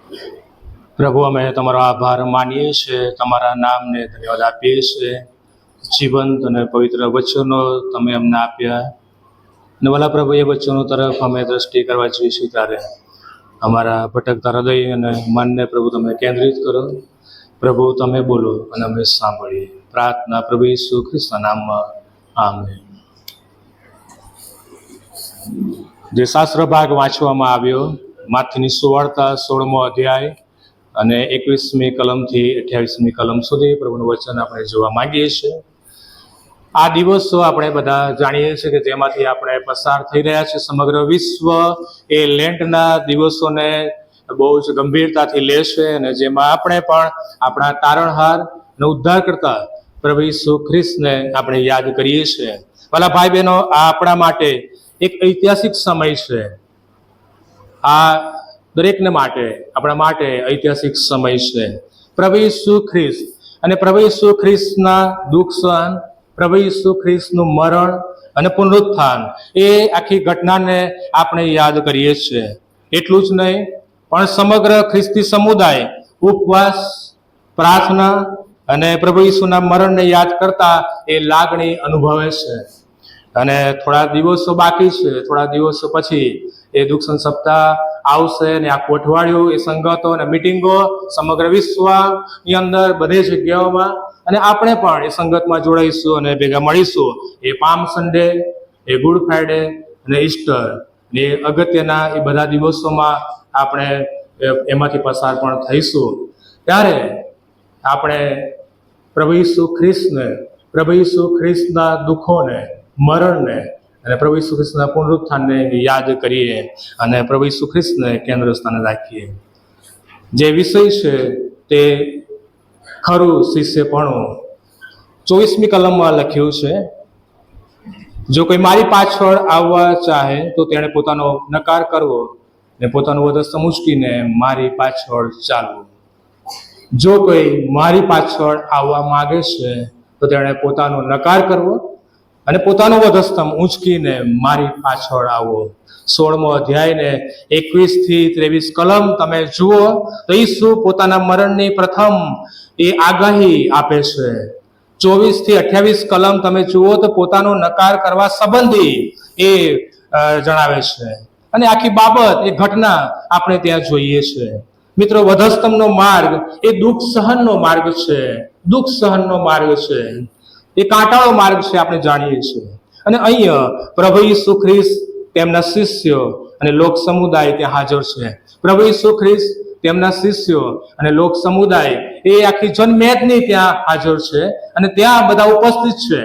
પ્રભુ, અમે તમારો આભાર માનીએ છીએ, તમારા નામને ધન્યવાદ આપીએ છીએ. જીવંત અને પવિત્ર વચનો તમે અમને આપ્યા અને ભલા પ્રભુ, એ વચનો તરફ અમે દ્રષ્ટિ કરવા જઈશું ત્યારે અમારા ભટકતા હૃદય અને મનને પ્રભુ તમે કેન્દ્રિત કરો. પ્રભુ, તમે બોલો અને અમે સાંભળીએ. પ્રાર્થના પ્રભુ ઈસુ ખ્રિસ્તના નામમાં, આમેન. જે શાસ્ત્ર ભાગ વાંચવામાં આવ્યો, માથીની સુવાર્તા 16મો અધ્યાય અને 21મી કલમથી 28મી કલમ સુધી પ્રભુનું વચન આપણે જોવા માંગીએ છીએ. આ દિવસો આપણે બધા જાણીએ છીએ કે જેમાંથી આપણે પસાર થઈ રહ્યા છીએ. સમગ્ર વિશ્વ એ લેન્ટના દિવસોને બહુ જ ગંભીરતાથી લે છે અને જેમાં આપણે પણ આપણા તારણહાર અને ઉદ્ધારકર્તા પ્રભુ ઈસુ ખ્રિસ્તને આપણે યાદ કરીએ છીએ. ભલા ભાઈ બહેનો, આ આપણા માટે એક ઐતિહાસિક સમય છે. આ દરેકને માટે, આપણા માટે ઐતિહાસિક સમય છે. પ્રભુ ઈસુ ખ્રિસ્ત અને પ્રભુ ઈસુ ખ્રિસ્તના દુઃખ સહન, પ્રભુ ઈસુ ખ્રિસ્તનું મરણ અને પુનરુત્થાન, એ આખી ઘટનાને આપણે યાદ કરીએ છીએ. એટલું જ નહીં, પણ સમગ્ર ખ્રિસ્તી સમુદાય ઉપવાસ, પ્રાર્થના અને પ્રભુ ઈસુના મરણને યાદ કરતા એ લાગણી અનુભવે છે. અને થોડા દિવસો બાકી છે. થોડા દિવસો પછી એ દુઃખ સપ્તાહ આવશે અને આખું અઠવાડિયું એ સંગતો અને મિટિંગો સમગ્ર વિશ્વની અંદર બધી જગ્યાઓમાં, અને આપણે પણ એ સંગતમાં જોડાઈશું અને ભેગા મળીશું. એ પામ સન્ડે, એ ગુડ ફ્રાઈડે અને ઈસ્ટર, એ અગત્યના એ બધા દિવસોમાં આપણે એમાંથી પસાર પણ થઈશું. ત્યારે આપણે પ્રભુ ઈસુ ખ્રિસ્તને, પ્રભુ ઈસુ ખ્રિસ્તના દુઃખોને, મરણને અને પ્રભુ ઈસુ ખ્રિસ્તના પુનરુત્થાનને યાદ કરીએ અને પ્રભુ ઈસુ ખ્રિસ્તને કેન્દ્ર સ્થાને રાખીએ. જે વિષય છે તે ખરું શિષ્યપણું. 24મી કલમમાં લખ્યું છે, જો કોઈ મારી પાછળ આવવા ચાહે તો તેણે પોતાનો નકાર કરવો ને પોતાનું વધસ્તંભ ઉંચકીને મારી પાછળ ચાલવું. જો કોઈ મારી પાછળ આવવા માંગે છે તો તેણે પોતાનો નકાર કરવો અને પોતાનો વધસ્તંભ ઊંચકીને મારી પાછળ આવો. 16મો અધ્યાય ને 21થી 23 કલમ તમે જુઓ તો ઈસુ પોતાના મરણની પ્રથમ એ આગાહી આપે છે. 24થી 28 કલમ તમે જુઓ તો પોતાનો નકાર કરવા સંબંધી એ જણાવે છે. અને આખી બાબત, એ ઘટના આપણે ત્યાં જોઈએ છે. મિત્રો, વધસ્તંભનો માર્ગ એ દુઃખ સહનનો માર્ગ છે. દુઃખ સહનનો માર્ગ છે. એ કાંટાળો માર્ગ છે, આપણે જાણીએ છીએ. અને અહીંયા પ્રભુ ઈસુ ખ્રિસ્ત, તેમના શિષ્યો અને લોક સમુદાય ત્યાં હાજર છે. પ્રભુ ઈસુ ખ્રિસ્ત, તેમના શિષ્યો અને લોક સમુદાય એ આખી જનમેદની ત્યાં હાજર છે અને ત્યાં બધા ઉપસ્થિત છે.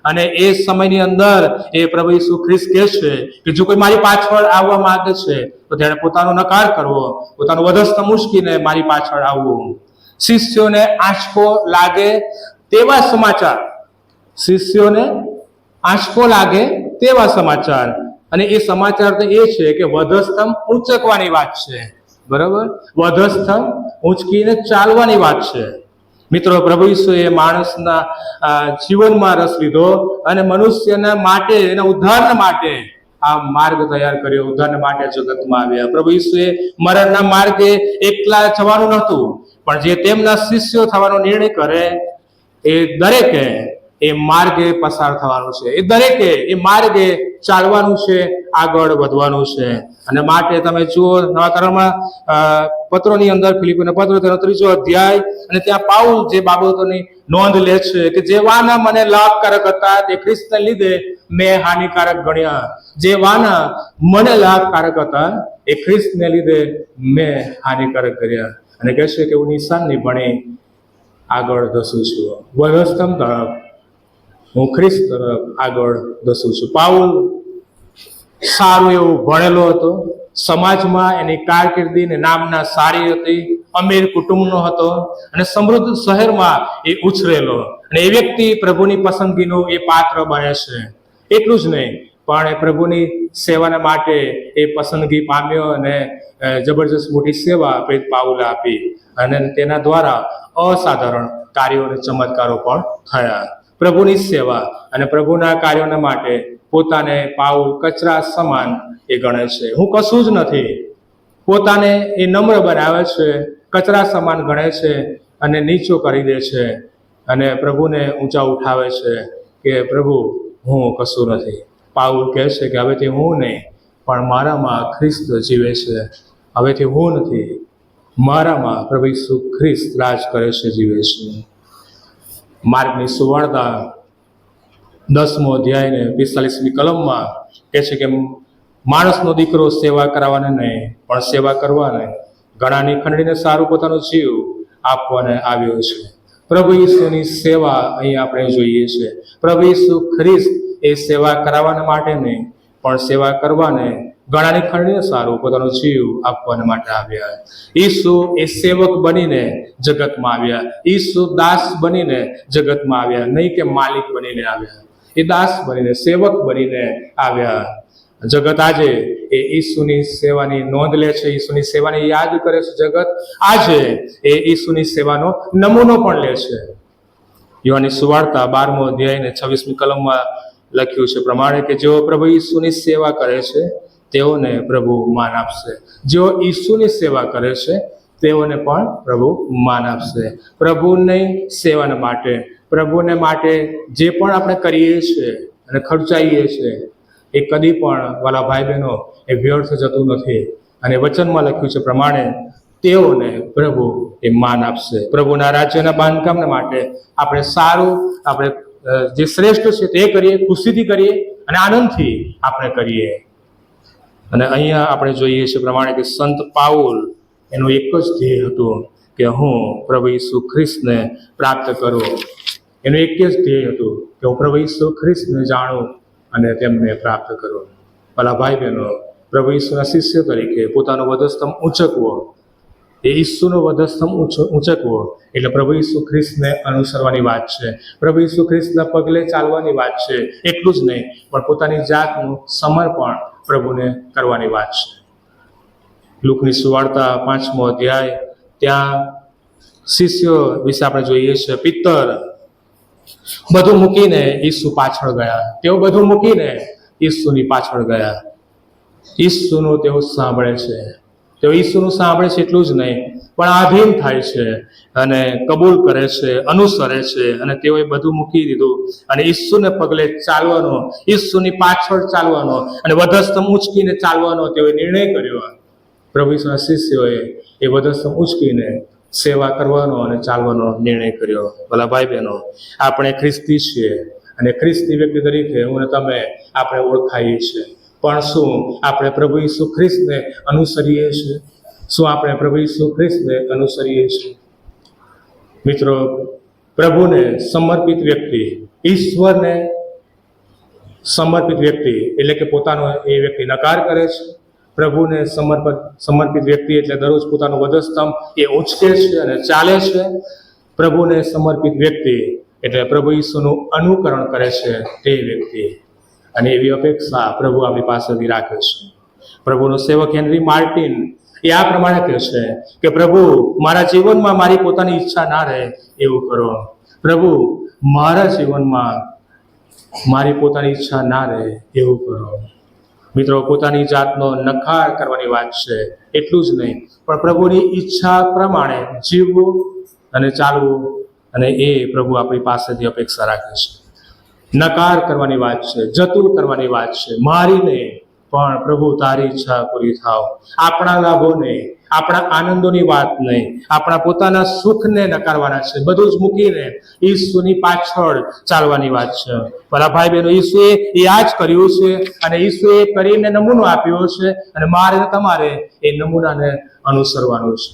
અને એ સમયની અંદર એ પ્રભુ ઈસુ ખ્રિસ્ત કહે છે કે જો કોઈ મારી પાછળ આવવા માંગે છે તો તેણે પોતાનો નકાર કરવો, પોતાનું વધસ્તંભ ઉંચકીને મારી પાછળ આવવું. શિષ્યોને આંચકો લાગે તેવા સમાચાર, શિષ્યોને આંચકો લાગે તેવા સમાચાર, અને એ સમાચાર તો એ છે કે વધસ્તંભ ઊંચકવાની વાત છે. બરાબર, વધસ્તંભ ઊંચકીને ચાલવાની વાત છે. મિત્રો, પ્રભુ ઈસુએ માણસના જીવનમાં રસ લીધો અને મનુષ્યના માટે, એના ઉદ્ધારના માટે આ માર્ગ તૈયાર કર્યો. ઉદ્ધારના માટે જગતમાં આવ્યા. પ્રભુ ઈસુએ મરણના માર્ગે એકલા જવાનું નહોતું, પણ જે તેમના શિષ્યો થવાનો નિર્ણય કરે એ દરેકે એ માર્ગે પસાર થવાનું છે. એ દરેકે એ માર્ગે ચાલવાનું છે, આગળ વધવાનું છે. અને માટે તમે જુઓ નવા કરારમાં પત્રોની અંદર, ફિલિપીના પત્ર તેનો 3જો અધ્યાય, અને ત્યાં પાઉલ જે બાબતોની નોંધ લે છે કે જે વાના મને લાભકારક હતા તે ખ્રિસ્તને લીધે મેં હાનિકારક ગણ્યા. જે વાના મને લાભકારક હતા એ ખ્રિસ્તને લીધે મેં હાનિકારક કર્યા. અને કહે છે કે હું નિશાનની ભણી આગળ ધસું છું, વધસ્તંભ તરફ, હું ખ્રિસ્ત તરફ આગળ ધસું છું. પાઉલ સારું એવું ભણેલો હતો, સમાજમાં એની કારકિર્દી ને નામના સારી હતી, અમીર કુટુંબનો હતો અને સમૃદ્ધ શહેરમાં એ ઉછરેલો. અને એ વ્યક્તિ પ્રભુની પસંદગીનું એ પાત્ર બને છે. એટલું જ નહીં, પણ એ પ્રભુની સેવાના માટે એ પસંદગી પામ્યો અને જબરજસ્ત મોટી સેવા પ્રેરિત પાઉલે આપી અને તેના દ્વારા અસાધારણ કાર્યો અને ચમત્કારો પણ થયા. પ્રભુની સેવા અને પ્રભુના કાર્યોના માટે પોતાને પાઉલ કચરા સમાન એ ગણે છે. હું કશું જ નથી, પોતાને એ નમ્ર બનાવે છે, કચરા સમાન ગણે છે અને નીચો કરી દે છે અને પ્રભુને ઊંચા ઉઠાવે છે કે પ્રભુ હું કશું નથી. પાઉલ કહે છે કે હવેથી હું નહીં, પણ મારામાં ખ્રિસ્ત જીવે છે. હવેથી હું નથી, મારામાં પ્રભુ ઈસુ ખ્રિસ્ત રાજ કરે છે, જીવે છે. માર્કની સુવાર્તા 10મો અધ્યાય ને 45મી કલમમાં કહે છે કે માણસનો દીકરો સેવા કરાવવાને નહીં, પણ સેવા કરવાને, ઘણાની ખંડીને સારું પોતાનો જીવ આપવાને આવ્યો છે. પ્રભુ ઈસુની સેવા અહીં આપણે જોઈએ છે. પ્રભુ ઈસુ ખ્રિસ્ત એ સેવા કરાવવાને માટે નહીં, પણ સેવા કરવાને, ઘણાની ખંડીને સારું પોતાનો જીવ આપવાને માટે આવ્યા. ઈસુ એ સેવક બનીને જગતમાં આવ્યા. ઈસુ દાસ બનીને જગતમાં આવ્યા, નહીં કે માલિક બનીને આવ્યા. એ દાસ બનીને, સેવક બનીને આવ્યા. જગત આજે એ ઈસુની સેવાની નોંધ લે છે, ઈસુની સેવાને યાદ કરે છે. જગત આજે એ ઈસુની સેવાનો નમૂનો પણ લે છે. યોહાનની સુવાર્તા 12મો અધ્યાય ને 26મી કલમમાં લખ્યું છે પ્રમાણે કે જેઓ પ્રભુ ઈસુની સેવા કરે છે તેઓને પ્રભુ માન આપશે. જેઓ ઈસુની સેવા કરે છે તેઓને પણ પ્રભુ માન આપશે. પ્રભુની સેવાને માટે, પ્રભુને માટે જે પણ આપણે કરીએ છીએ અને ખર્ચાઈએ છીએ એ કદી પણ વાલા ભાઈ બહેનો એ વ્યર્થ જતું નથી. અને વચનમાં લખ્યું છે પ્રમાણે તેઓને પ્રભુ એ માન આપશે. પ્રભુના રાજ્યના બાંધકામને માટે આપણે સારું, આપણે જે શ્રેષ્ઠ છે તે કરીએ, ખુશીથી કરીએ અને આનંદથી આપણે કરીએ. અને અહીંયા આપણે જોઈએ છીએ પ્રમાણે કે સંત પાઉલ એનું એક જ ધ્યેય હતું કે હું પ્રભુ ઈસુ ખ્રિસ્તને પ્રાપ્ત કરું. એનું એક જ ધ્યેય હતું કે હું પ્રભુ ઈસુ ખ્રિસ્તને જાણું અને તેમને પ્રાપ્ત કરું. ભલા ભાઈ બહેનો, પ્રભુ ઈસુના શિષ્ય તરીકે પોતાનો વધસ્તંભ ઊંચકવો, એ ઈસુનો વધસ્તંભ ઊંચકવો એટલે પ્રભુ ઈસુ ખ્રિસ્તને અનુસરવાની વાત છે. પ્રભુ ઈસુ ખ્રિસ્તના પગલે ચાલવાની વાત છે. એટલું જ નહીં, પણ પોતાની જાતનું સમર્પણ પ્રભુને કરવાની વાત છે. લુકની સુવાર્તા 5મો અધ્યાય, ત્યાં શિષ્યો વિશે આપણે જોઈએ છે. પિત્તર બધું મૂકીને ઈસુ પાછળ ગયા. તેઓ બધું મૂકીને ઈસુની પાછળ ગયા. ઈસુનું તેઓ સાંભળે છે. તેઓ ઈસુનું સાંભળે છે એટલું જ નહીં, પણ આધીન થાય છે અને કબૂલ કરે છે, અનુસરે છે. અને તેઓએ બધું મૂકી દીધું અને ઈસુને પગલે ચાલવાનો, ઈસુની પાછળ ચાલવાનો અને વધસ્તંભ ઊંચકીને ચાલવાનો તેઓએ નિર્ણય કર્યો. પ્રભુ ઈસુના શિષ્યોએ એ વધસ્તંભ ઊંચકીને સેવા કરવાનો અને ચાલવાનો નિર્ણય કર્યો. ભલા ભાઈ બહેનો, આપણે ખ્રિસ્તી છીએ અને ખ્રિસ્તી વ્યક્તિ તરીકે હું અને તમે આપણે ઓળખાઈએ છીએ. પણ શું આપણે પ્રભુ ઈસુ ખ્રિસ્તને અનુસરીએ છીએ? શું આપણે પ્રભુ ઈસુ ખ્રિસ્તને અનુસરીએ છીએ? મિત્રો, પ્રભુને સમર્પિત વ્યક્તિ, ઈશ્વરને સમર્પિત વ્યક્તિ એટલે કે પોતાનો એ વ્યક્તિ નકાર કરે છે. પ્રભુને સમર્પિત વ્યક્તિ એટલે દરરોજ પોતાનો વધસ્તંભ એ ઊંચકે છે અને ચાલે છે. પ્રભુને સમર્પિત વ્યક્તિ એટલે પ્રભુ ઈસુનું અનુકરણ કરે છે તે વ્યક્તિ. અને એવી અપેક્ષા પ્રભુ આપણી પાસેથી રાખે છે. પ્રભુનો સેવક હેનરી માર્ટિન એ આ પ્રમાણે કહે છે કે પ્રભુ, મારા જીવનમાં મારી પોતાની ઈચ્છા ના રહે એવું કરો. પ્રભુ, મારા જીવનમાં મારી પોતાની ઈચ્છા ના રહે એવું કરો. મિત્રો, પોતાની જાતનો નકાર કરવાની વાત છે. એટલું જ નહીં, પણ પ્રભુની ઈચ્છા પ્રમાણે જીવવું અને ચાલવું, અને એ પ્રભુ આપણી પાસેથી અપેક્ષા રાખે છે. નકાર કરવાની વાત છે, જતું કરવાની વાત છે. મારી નહીં, પણ પ્રભુ તારી ઈચ્છા પૂરી થાવ. આપણા લાભો નહીં, આપણા આનંદોની વાત નહીં, આપણા પોતાના સુખને નકારવાના છે. બધું જ મૂકીને ઈસુની પાછળ ચાલવાની વાત છે. ભલા ભાઈ બહેનો, ઈસુએ એ આ જ કર્યું છે અને ઈસુએ કરીને નમૂનો આપ્યો છે અને મારે તમારે એ નમૂનાને અનુસરવાનું છે.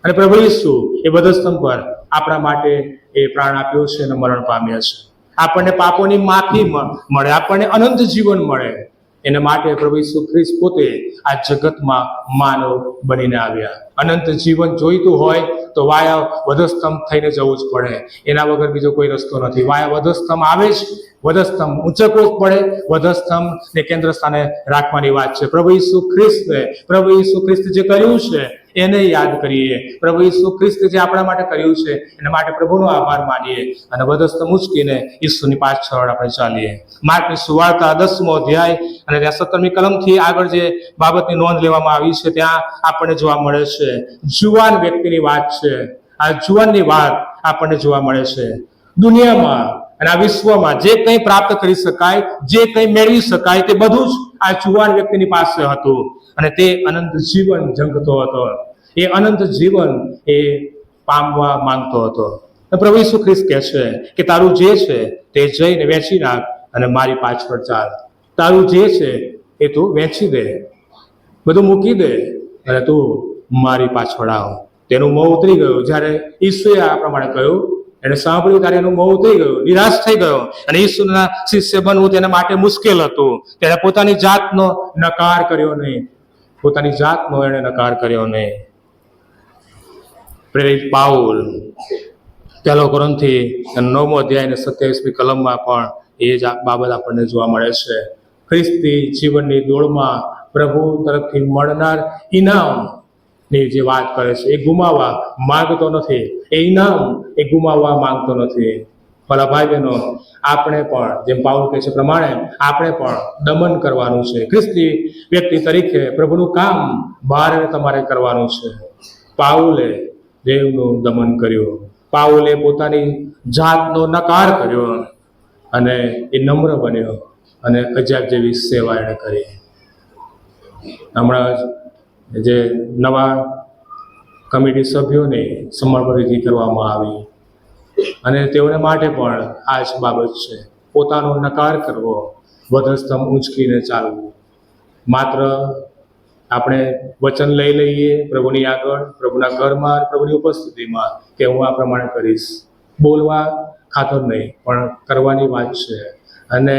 અને પ્રભુ ઈસુ એ વધસ્તંભ પર આપણા માટે એ પ્રાણ આપ્યો છે અને મરણ પામ્યા છે. આપણને પાપોની માફી મળે, આપણને અનંત જીવન મળે. એના માટે પ્રભુ ઈસુ ખ્રિસ્ત પોતે આ જગતમાં માનવ બનીને આવ્યા. અનંત જીવન જોઈતું હોય તો વાયા વધસ્તંભ થઈને જવું જ પડે. એના વગર બીજો કોઈ રસ્તો નથી. વાયા વધસ્તંભ આવે જ, વધસ્તંભ ઊંચકવો જ પડે. વધસ્તંભને કેન્દ્ર સ્થાને રાખવાની વાત છે. પ્રભુ ઈસુ ખ્રિસ્ત જે કર્યું છે એને યાદ કરીએ. પ્રભુ ઈસુ ખ્રિસ્ત જે આપણા માટે કર્યું છે એના માટે પ્રભુનો આભાર માનીએ અને વધસ્તંભ ઉંચકીને ઈસુની પાછળ આપણે ચાલીએ. માર્કની સુવાર્તા 10મો અધ્યાય અને ત્યાં 17મી કલમથી આગળ જે બાબતની નોંધ લેવામાં આવી છે ત્યાં આપણને જોવા મળે છે જુવાન વ્યક્તિની વાત છે. આ જુવાનની વાત આપણને જોવા મળે છે. દુનિયામાં અને આ વિશ્વમાં જે કંઈ પ્રાપ્ત કરી શકાય, જે કંઈ મેળવી શકાય તે બધું જ આ જુવાન વ્યક્તિની પાસે હતું અને તે અનંત જીવન ઝંખતો હતો. એ અનંત જીવન એ પામવા માંગતો હતો. પ્રભુ ઈસુ ખ્રિસ્ત કહે છે કે તારું જે છે તે જઈને વેચી નાખ અને મારી પાછળ ચાલ. તારું જે છે એ તું વેચી દે, બધું મૂકી દે અને તું મારી પાછળ આવ. તેનું મોં ઉતરી ગયું. જ્યારે ઈસુએ આ પ્રમાણે કહ્યું, એને સાંભળ્યું ત્યારે એનું મોં ઉતરી ગયું, નિરાશ થઈ ગયો અને ઈસુના શિષ્ય બનવું તેના માટે મુશ્કેલ હતું. ત્યારે પોતાની જાતનો નકાર કર્યો નહીં, પોતાની જાતનો એને નકાર કર્યો નહીં. પ્રેરિત પાઉલ 1 કોરિન્થી 9મો અધ્યાય અને 27મી કલમમાં પણ એ જ બાબત આપણને જોવા મળે છે. ખ્રિસ્તી જીવનની દોડમાં પ્રભુ તરફથી મળનાર ઇનામની જે વાત કરે છે એ ગુમાવવા માંગતો નથી. એ ઇનામ એ ગુમાવવા માંગતો નથી. ભલા ભાઈ બહેનો, આપણે પણ જેમ પાઉલ કહે છે પ્રમાણે આપણે પણ દમન કરવાનું છે. ખ્રિસ્તી વ્યક્તિ તરીકે પ્રભુનું કામ બહાર તમારે કરવાનું છે. પાઉલે દેવનું દમન કર્યું. પાઉલે પોતાની જાતનો નકાર કર્યો અને એ નમ્ર બન્યો અને અજાબ જેવી સેવા એણે કરી. હમણાં જે નવા કમિટી સભ્યોને સમર્પણ કરવામાં આવી અને તેઓને માટે પણ આ જ બાબત છે. પોતાનો નકાર કરવો, વધસ્તંભ ઊંચકીને ચાલવું. માત્ર આપણે વચન લઈ લઈએ પ્રભુની આગળ, પ્રભુના ઘરમાં, પ્રભુની ઉપસ્થિતિમાં કે હું આ પ્રમાણે કરીશ, બોલવા ખાતર નહીં પણ કરવાની વાત છે. અને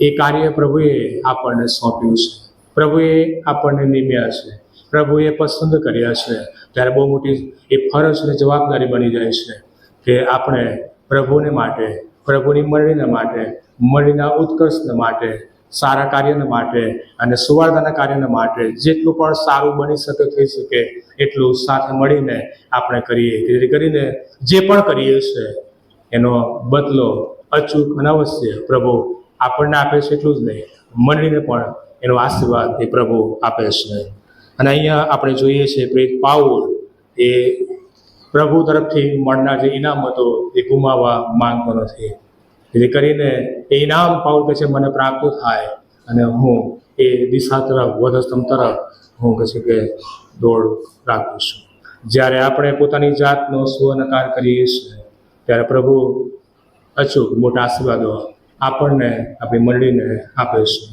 એ કાર્ય પ્રભુએ આપણને સોંપ્યું છે, પ્રભુએ આપણને નિમ્યા છે, પ્રભુએ પસંદ કર્યા છે. ત્યારે બહુ મોટી એ ફરજ અને જવાબદારી બની જાય છે કે આપણે પ્રભુને માટે, પ્રભુની મંડળીને માટે, મંડળીના ઉત્કર્ષને માટે, સારા કાર્યને માટે અને સુવાર્તાના કાર્યને માટે જેટલું પણ સારું બની શકે, થઈ શકે એટલું સાથે મળીને આપણે કરીએ. જેથી કરીને જે પણ કરીએ છીએ એનો બદલો અચૂક અને અવશ્ય પ્રભુ આપણને આપે છે. એટલું જ નહીં, મંડળીને પણ એનો આશીર્વાદ એ પ્રભુ આપે છે. અને અહીંયા આપણે જોઈએ છીએ પ્રેરિત પાઉલ એ પ્રભુ તરફથી મળનાર જે ઇનામ હતો એ ગુમાવવા માંગતો નથી. જેથી કરીને એ ઇનામ પાઉલ કહે છે મને પ્રાપ્ત થાય અને હું એ દિશા તરફ, વધસ્તંભ તરફ હું કહે છે કે દોડ રાખું છું. જ્યારે આપણે પોતાની જાતનો સ્વનકાર કરીએ છીએ ત્યારે પ્રભુ અચૂક મોટા આશીર્વાદો આપણને, આપણી મંડળીને આપે છે.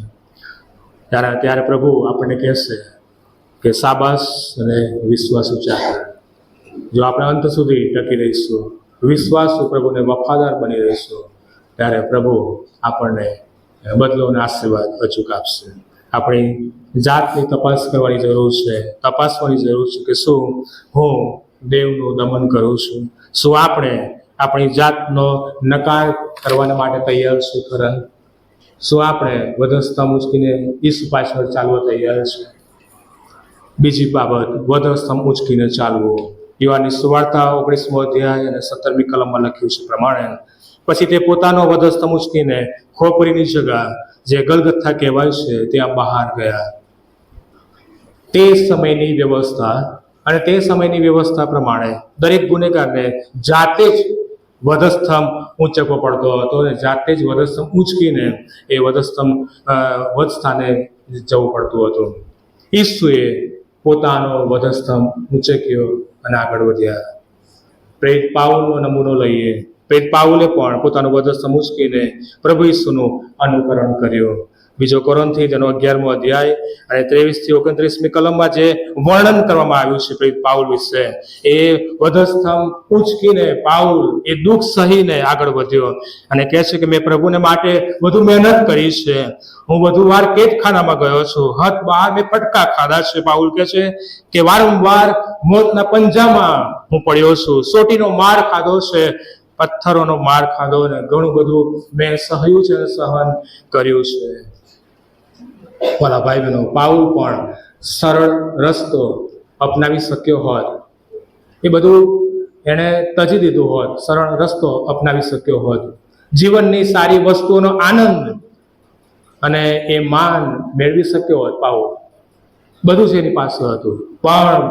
ત્યારે પ્રભુ આપણને કહેશે કે શાબાશ અને વિશ્વાસુ ચાકર. જો આપણે અંત સુધી ટકી રહીશું, વિશ્વાસુ પ્રભુને વફાદાર બની રહીશું, ત્યારે પ્રભુ આપણને બદલો અને આશીર્વાદ અચૂક આપશે. આપણી જાતની તપાસ કરવાની જરૂર છે, તપાસવાની જરૂર છે કે શું હું દેવનું દમન કરું છું? શું આપણે આપણી જાતનો નકાર કરવાના માટે તૈયાર છું ખરા? શું આપણે વધસ્તંભ ઉંચકીને ઈસુ પાછળ ચાલવા તૈયાર છે? બીજી બાબત, વધસ્તંભ ઉંચકીને ચાલવું. યોહાનની સુવાર્તા 19મો અધ્યાય અને 17મી કલમમાં લખ્યું છે પ્રમાણે પછી તે પોતાનો વધસ્તંભ ઉંચકીને ખોપરીની જગા જે ગલગથા કહેવાય છે ત્યાં બહાર ગયા. તે સમયની વ્યવસ્થા પ્રમાણે દરેક ગુનેગારને જાતે જ વધસ્તંભ ઊંચકવો પડતો હતો અને જાતે જ વધસ્તંભ ઊંચકીને એ વધસ્થાને જવું પડતું હતું. ઈસુએ પોતાનો વધસ્તંભ ઊંચક્યો અને આગળ વધ્યા. પ્રેરિત પાઉલનો નમૂનો લઈએ. પ્રેરિત પાઉલે પણ પોતાનો વધસ્તંભ ઊંચકીને પ્રભુ ઈસુનું અનુકરણ કર્યું. બીજો કોરિન્થી તેનો 11મો અધ્યાય અને 23થી 29મી કલમમાં જે વર્ણન કરવામાં આવ્યું છે પ્રેરિત પાઉલ વિશે, એ વધસ્તંભ ઊંચકીને પાઉલ એ દુઃખ સહીને આગળ વધ્યો અને કહે છે કે મેં પ્રભુને માટે વધુ મહેનત કરી છે, હું વધુ વાર કેદખાનામાં ગયો છું, હદ બહાર મેં ફટકા ખાધા છે. પાઉલ કહે છે કે વારંવાર મોતના પંજામાં હું પડ્યો છું, સોટીનો માર ખાધો છે, પથ્થરોનો માર ખાધો અને ઘણું બધું મેં સહ્યું છે અને સહન કર્યું છે. ભલા ભાઈ બહેનો, પાઉલ પણ સરળ રસ્તો અપનાવી શક્યો હોત, એ બધું એણે તજી દીધું હોત, સરળ રસ્તો અપનાવી શક્યો હોત, જીવનની સારી વસ્તુઓનો આનંદ અને એ માન મેળવી શક્યો હોત પાઉલ, બધું જ એની પાસે હતું. પણ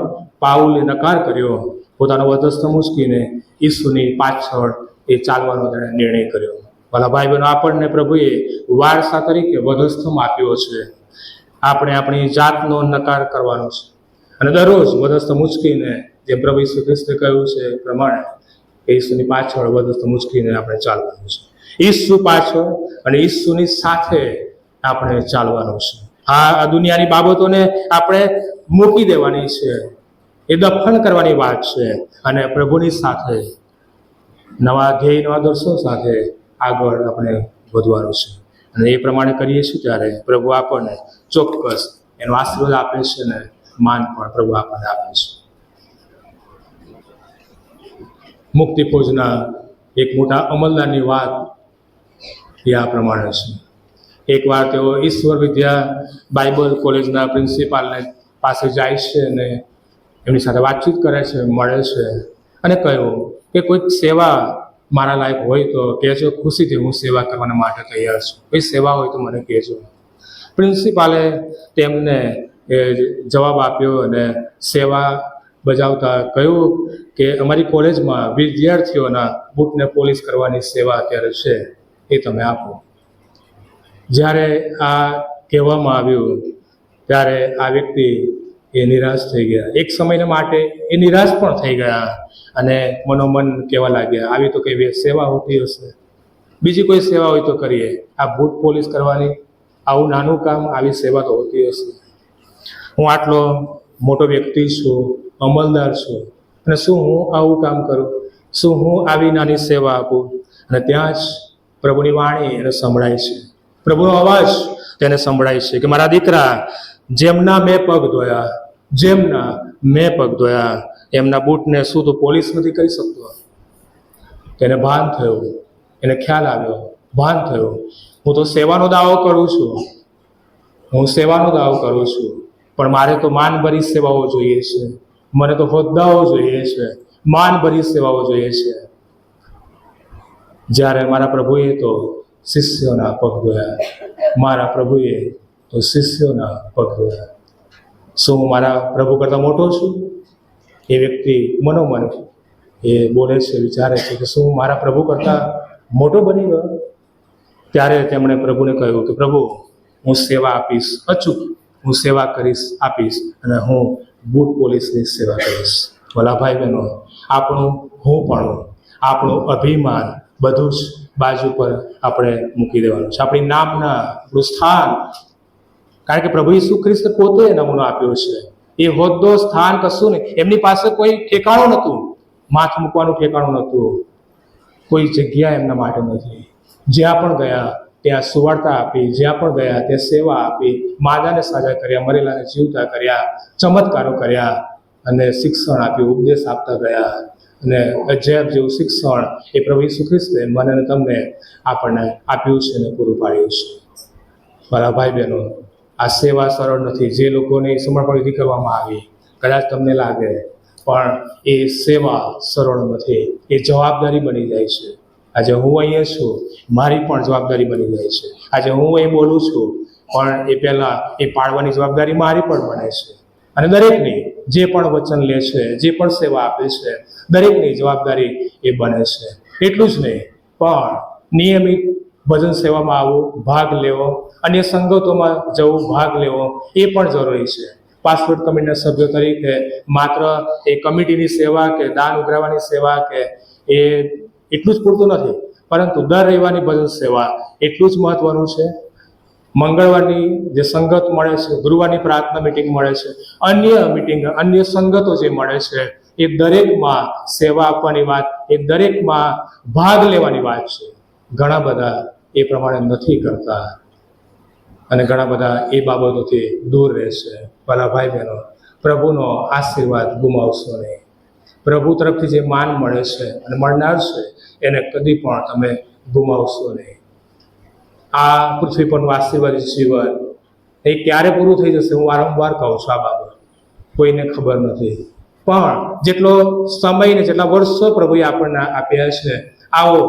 પાઉલે નકાર કર્યો, પોતાનો વધસ્થ મૂકીને ઈસુની પાછળ એ ચાલવાનો તેણે નિર્ણય કર્યો. ભલા ભાઈ બહેનો, આપણને પ્રભુએ વારસા તરીકે વધસ્થમ આપ્યો છે. આપણે આપણી જાતનો નકાર કરવાનો છે અને દરરોજ વધસ્થ મૂચકીને, જે પ્રભુ ઈસુ ખ્રિસ્તે કહ્યું છે એ પ્રમાણે ઈસુની પાછળ વધસ્થ મૂચકીને આપણે ચાલવાનું છે. ઈસુ પાછળ અને ઈસુની સાથે આપણે ચાલવાનું છે. આ દુનિયાની બાબતોને આપણે મૂકી દેવાની છે, એ દફન કરવાની વાત છે અને પ્રભુની સાથે નવા ધ્યેય, નવા દર્શો સાથે આગળ આપણે વધવાનું છે. અને એ પ્રમાણે કરીએ છીએ ત્યારે પ્રભુ આપણને ચોક્કસ એનો આશીર્વાદ આપે છે ને માન પણ પ્રભુ આપણને આપે છે. મુક્તિ ફોજના એક મોટા અમલદારની વાત એ આ પ્રમાણે છે. એકવાર તેઓ ઈશ્વર વિદ્યા બાઇબલ કોલેજના પ્રિન્સિપાલને પાસે જાય છે અને એમની સાથે વાતચીત કરે છે, મળે છે અને કહ્યું કે કોઈક સેવા મારા લાયક હોય તો કહેજો, ખુશીથી હું સેવા કરવાના માટે તૈયાર છું. કોઈ સેવા હોય તો મને કહેજો. પ્રિન્સિપાલે તેમને જવાબ આપ્યો અને સેવા બજાવતા કહ્યું કે અમારી કોલેજમાં વિદ્યાર્થીઓના બૂટને પોલિશ કરવાની સેવા અત્યારે છે, એ તમે આપો. જ્યારે આ કહેવામાં આવ્યું ત્યારે આ વ્યક્તિ એ નિરાશ થઈ ગયા. એક સમયને માટે એ નિરાશ પણ થઈ ગયા અને મનોમન કહેવા લાગ્યા, આવી તો કઈ સેવા હોતી હશે, બીજી કોઈ સેવા હોય તો કરીએ, આ બૂટ પોલિશ કરવાની આવું નાનું કામ, આવી સેવા તો હોતી હશે. હું આટલો મોટો વ્યક્તિ છું, અમલદાર છું, અને શું હું આવું કામ કરું? શું હું આવી નાની સેવા આપું? અને ત્યાં જ પ્રભુની વાણી એને સંભળાય છે, પ્રભુનો અવાજ તેને સંભળાય છે કે મારા દીકરા, જેમના મેં પગ ધોયા એમના બૂટને શું તું પોલિશ નથી કરી શકતો? તેને ભાન થયું, એને ખ્યાલ આવ્યો, ભાન થયું, હું તો સેવાનો દાવો કરું છું, પણ મારે તો માનભરી સેવાઓ જોઈએ છે, મને તો હોદ્દાઓ જોઈએ છે, માનભરી સેવાઓ જોઈએ છે. જ્યારે મારા પ્રભુએ તો શિષ્યોના પગ ધોયા, મારા પ્રભુએ તો શિષ્યોના પગ ધોયા. શું હું મારા પ્રભુ કરતાં મોટો છું? એ વ્યક્તિ મનોમન એ બોલે છે, વિચારે છે કે શું મારા પ્રભુ કરતાં મોટો બની ગયો? ત્યારે તેમણે પ્રભુને કહ્યું કે પ્રભુ, હું સેવા આપીશ, અચૂક હું સેવા આપીશ અને હું બૂટ પોલીસની સેવા કરીશ. ભલા ભાઈ બહેનો, આપણું હું પણ, આપણું અભિમાન બધું જ બાજુ પર આપણે મૂકી દેવાનું છે. આપણી નામના, આપણું સ્થાન, કારણ કે પ્રભુ ઈસુ ખ્રિસ્ત પોતે નમૂનો આપ્યો છે. એ હોદ્દો, સ્થાન કશું નહીં, એમની પાસે કોઈ ઠેકાણું નહોતું, માથ મૂકવાનું ઠેકાણું નહોતું, કોઈ જગ્યા એમના માટે નથી. જ્યાં પણ ગયા ત્યાં સુવાર્તા આપી, જ્યાં પણ ગયા ત્યાં સેવા આપી, માદાને સાજા કર્યા, મરેલાને જીવતા કર્યા, ચમત્કારો કર્યા અને શિક્ષણ આપ્યું, ઉપદેશ આપતા ગયા. અને અજેબ જેવું શિક્ષણ એ પ્રભુ ઈસુ ખ્રિસ્તે મને અને તમને આપણને આપ્યું છે અને પૂરું પાડ્યું છે. મારા ભાઈ બહેનો, આ સેવા સરળ નથી. જે લોકોને સમર્પણ વિધિ કરવામાં આવી, કદાચ તમને લાગે, પણ એ સેવા સરળ નથી. એ જવાબદારી બની જાય છે. આજે હું અહીંયા છું, મારી પણ જવાબદારી બની જાય છે. આજે હું અહીં બોલું છું, પણ એ પહેલાં એ પાડવાની જવાબદારી મારી પણ બને છે. અને દરેકની જે પણ વચન લે છે, જે પણ સેવા આપે છે, દરેકની જવાબદારી એ બને છે. એટલું જ નહીં, પણ નિયમિત ભજન સેવામાં આવવું, ભાગ લેવો, અન્ય સંગતોમાં જવું, ભાગ લેવો, એ પણ જરૂરી છે. પાસપોર્ટ કમિટીના સભ્યો તરીકે માત્ર એ કમિટીની સેવા કે દાન ઉઘરાવવાની સેવા કે એ એટલું જ પૂરતું નથી, પરંતુ દર રવિવારની ભજન સેવા એટલું જ મહત્વનું છે. મંગળવારની જે સંગત મળે છે, ગુરુવારની પ્રાર્થના મિટિંગ મળે છે, અન્ય મિટિંગ, અન્ય સંગતો જે મળે છે, એ દરેકમાં સેવા આપવાની વાત, એ દરેકમાં ભાગ લેવાની વાત છે. ઘણા બધા એ પ્રમાણે નથી કરતા અને ઘણા બધા એ બાબતોથી દૂર રહેશે. ભલા ભાઈ બહેનો, પ્રભુનો આશીર્વાદ ગુમાવશો નહીં. પ્રભુ તરફથી જે માન મળે છે અને મળનાર છે, એને કદી પણ તમે ગુમાવશો નહીં. આ પૃથ્વી પરનું આશીર્વાદિત જીવન એ ક્યારે પૂરું થઈ જશે? હું વારંવાર કહું છું આ બાબત. કોઈને ખબર નથી. પણ જેટલો સમય ને જેટલા વર્ષો પ્રભુએ આપણને આપ્યા છે, આવો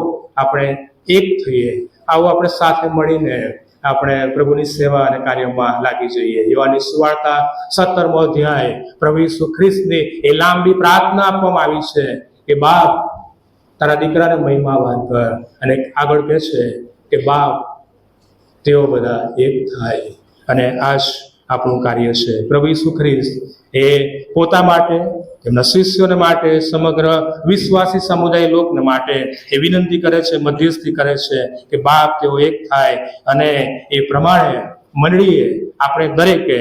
આપણે એક થઈએ, આવો આપણે સાથે મળીને આપણે પ્રભુની સેવા અને કાર્યમાં લાગી જઈએ. યોહાનની સુવાર્તા 17મો અધ્યાય પ્રભુ ઈસુ ખ્રિસ્તની એ લાંબી પ્રાર્થના આપવામાં આવી છે કે બાપ, તારા દીકરાને મહિમાવાન કર. અને આગળ કહે છે કે બાપ, તેઓ બધા એક થાય. અને આ જ આપણું કાર્ય છે. પ્રભુ ઈસુ ખ્રિસ્ત એ પોતા માટે, તેમના શિષ્યોને માટે, સમગ્ર વિશ્વાસી સમુદાય લોકને માટે એ વિનંતી કરે છે, મધ્યસ્થી કરે છે કે બાપ, તેઓ એક થાય. અને એ પ્રમાણે મંડળીએ આપણે દરેકે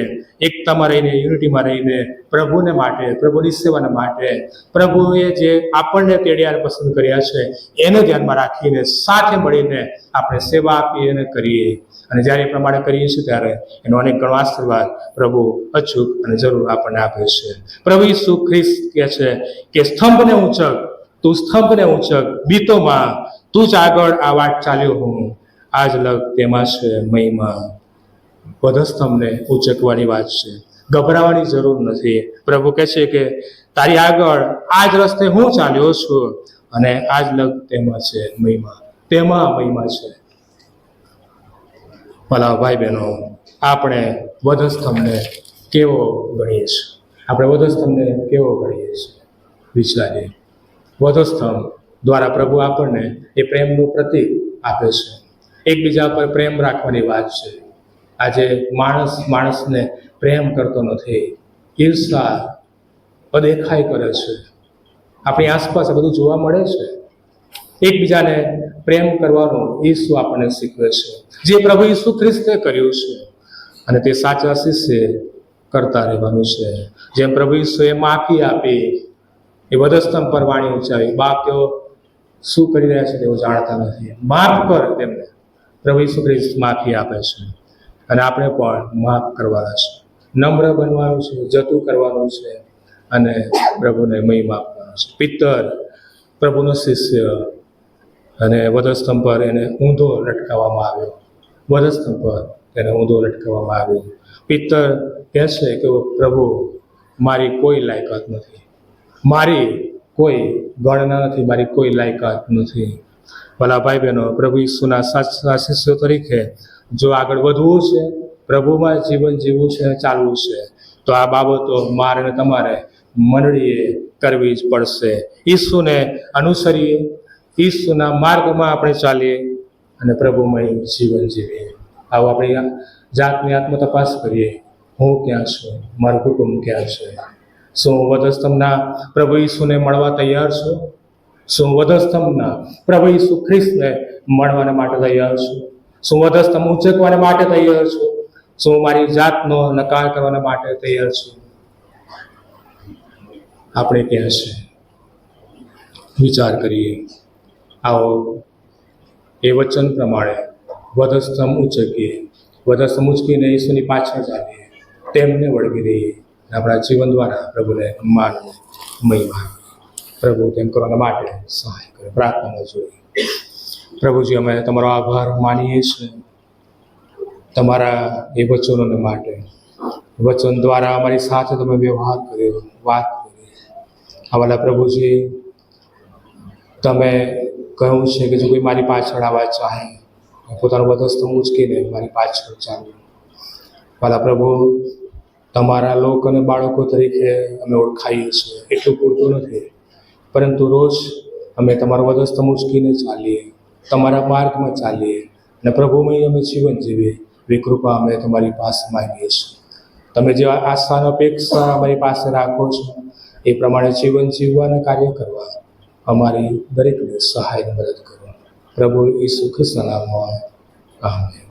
એકતામાં રહીને, યુનિટીમાં રહીને પ્રભુને માટે, પ્રભુની સેવાને માટે, પ્રભુએ જે આપણને તેડિયાને પસંદ કર્યા છે એને ધ્યાનમાં રાખીને સાથે મળીને આપણે સેવા આપીએ અને કરીએ. અને જ્યારે એ પ્રમાણે કરીએ છીએ ત્યારે એનો અનેક ગણો આશીર્વાદ પ્રભુ અચૂક અને જરૂર આપણને આપે છે. પ્રભુ ઈસુ ખ્રિસ્ત કહે છે કે સ્તંભને ઊંચક, તું સ્તંભને ઊંચક, બીતોમાં તું જ આગળ આ વાટ ચાલ્યો હું, આજ લગ તેમાં છે મહિમા. વધસ્તંભને ઊંચકવાની વાત છે, ગભરાવાની જરૂર નથી. પ્રભુ કહે છે કે તારી આગળ આ જ રસ્તે હું ચાલ્યો છું અને આજ લગ તેમાં છે મહિમા, તેમાં મહિમા છે. ભલા ભાઈ બહેનો, આપણે વધસ્તંભને કેવો ગણીએ છીએ? આપણે વધસ્તંભને કેવો ગણીએ છીએ? વિચારીએ. વધસ્તંભ દ્વારા પ્રભુ આપણને એ પ્રેમનું પ્રતીક આપે છે. એકબીજા પર પ્રેમ રાખવાની વાત છે. આજે માણસને પ્રેમ કરતો નથી, ઈર્ષા, અદેખાઈ કરે છે. આપણી આસપાસ આ બધું જોવા મળે છે. એકબીજાને પ્રેમ કરવાનું ઈસુ આપણને શીખવે છે, જે પ્રભુ ઈસુ ખ્રિસ્તે કર્યું છે. અને તે સાચા શિષ્ય કરતા રહેવાનું છે. જેમ પ્રભુ ઈસુએ માફી આપી, એ વધસ્તંભ પર વાણી ઉચ્ચારી, બાપ, તેઓ શું કરી રહ્યા છે તેઓ જાણતા નથી, માફ કર તેમને. પ્રભુ ઈસુ ખ્રિસ્ત માફી આપે છે. અને આપણે પણ માફ કરવાના છે, નમ્ર બનવાનું છે, જતું કરવાનું છે અને પ્રભુને મહિમા આપવાનો છે. પિત્તર પ્રભુનો શિષ્ય, અને વધસ્તંભ પર એને ઊંધો લટકાવવામાં આવ્યો. વધસ્તંભ પર એને ઊંધો લટકાવવામાં આવ્યો. પિત્તર કહે છે કે પ્રભુ, મારી કોઈ લાયકાત નથી, મારી કોઈ ગણના નથી, મારી કોઈ લાયકાત નથી. ભલા ભાઈ બહેનો, પ્રભુ ઈસુના સાચા શિષ્યો તરીકે જો આગળ વધવું છે, પ્રભુમાં જીવન જીવવું છે, ચાલવું છે, તો આ બાબતો મારે અને તમારે મંડળીએ કરવી જ પડશે. ઈસુને અનુસરીએ, ઈસુના માર્ગમાં આપણે ચાલીએ અને પ્રભુમય જીવન જીવીએ. આવો આપણી જાતની આત્મતપાસ કરીએ. હું ક્યાં છું? મારું કુટુંબ ક્યાં છે? શું વધસ્તંભના પ્રભુ ઈસુને મળવા તૈયાર છું? શું વધસ્તંભના પ્રભુ ઈસુ ખ્રિસ્તને મળવાના માટે તૈયાર છું? શું વધસ્તંભ ઊંચકવાના માટે તૈયાર છું? શું મારી જાતનો નકાર કરવાના માટે તૈયાર છું? આપણે ક્યાં છે? વિચાર કરીએ. આવો એ વચન પ્રમાણે વધસ્તંભ ઊંચકીએ, વધસ્તંભ ઊંચકીને ઈસુની પાછળ ચાલીએ, તેમને વળગી રહીએ. આપણા જીવન દ્વારા પ્રભુને માન મહિમા. પ્રભુ તેમ કરવાના માટે સહાય કરે. પ્રાર્થનામાં જોઈએ. પ્રભુજી, અમે તમારો આભાર માનીએ છીએ તમારા એ વચનોને માટે. વચન દ્વારા અમારી સાથે તમે વ્યવહાર કર્યો, વાત કરી. આવાલા પ્રભુજી, તમે કહ્યું છે કે જો કોઈ મારી પાછળ આવવા ચાહે, પોતાનો વધસ્તંભ ઉચકીને મારી પાછળ ચાલ્યું. વાલા પ્રભુ, તમારા લોકો અને બાળકો તરીકે અમે ઓળખાઈએ છીએ, એટલું પૂરતું નથી, પરંતુ રોજ અમે તમારો વધસ્તંભ ઉચકીને ચાલીએ, તમારા માર્ગમાં ચાલીએ અને પ્રભુમય અમે જીવન જીવીએ. એવી કૃપા અમે તમારી પાસે માંગીએ છીએ. તમે જે આશા અને અપેક્ષા અમારી પાસે રાખો છો, એ પ્રમાણે જીવન જીવવાના કાર્ય કરવા અમારી દરેકને સહાય મદદ કરો. પ્રભુ ઈસુ ખ્રિસ્તના નામમાં આમેન.